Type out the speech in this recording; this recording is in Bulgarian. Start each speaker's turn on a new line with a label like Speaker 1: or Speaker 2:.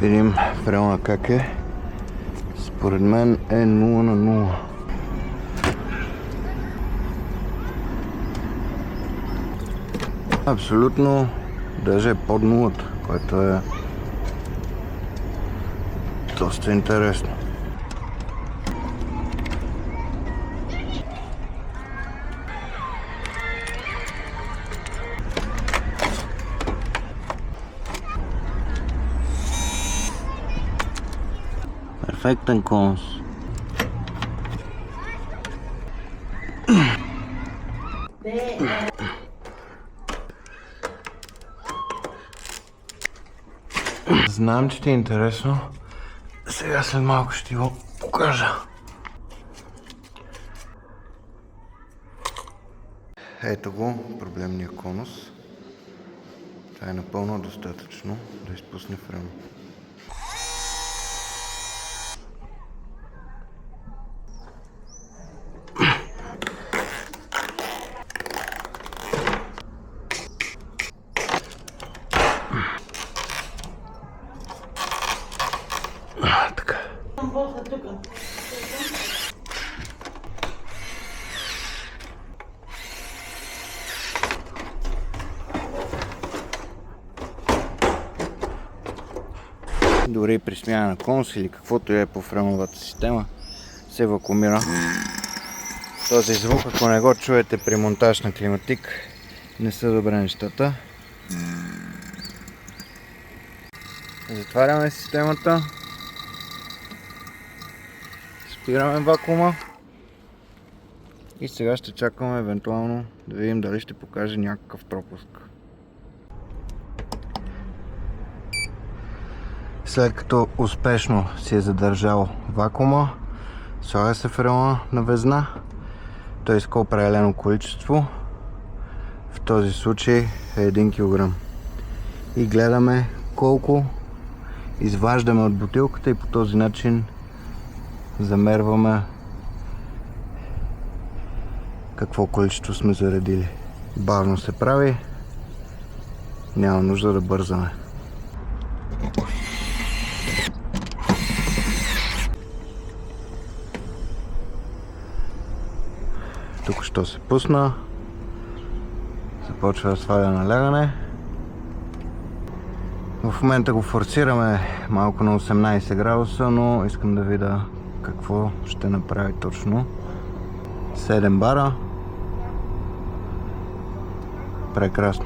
Speaker 1: Видим френа как е. Според мен е 0 на 0. Абсолютно даже е под нулата, което е доста интересно. Перфектен конус. Знам, че ти е интересно. Сега след малко ще ти го покажа. Ето го, проблемния конус. Това е напълно достатъчно да изпусне френа. Така. Дори при смяна на конус или каквото е по френовата система се вакуумира. Този звук, ако не го чуете при монтаж на климатик, не са добре нещата. Затваряме системата. Спираме вакуума. И сега ще чакаме евентуално да видим дали ще покаже някакъв пропуск. След като успешно си е задържал вакуума, слага се френа на везна. Той иска определено количество. В този случай е 1 кг. И гледаме колко изваждаме от бутилката и по този начин замерваме какво количество сме заредили. Бавно се прави, няма нужда да бързаме. Тук що се пусна, започва да сваля налягане. В момента го форсираме малко на 18 градуса, но искам да видя какво ще направи точно. 7 бара. Прекрасно.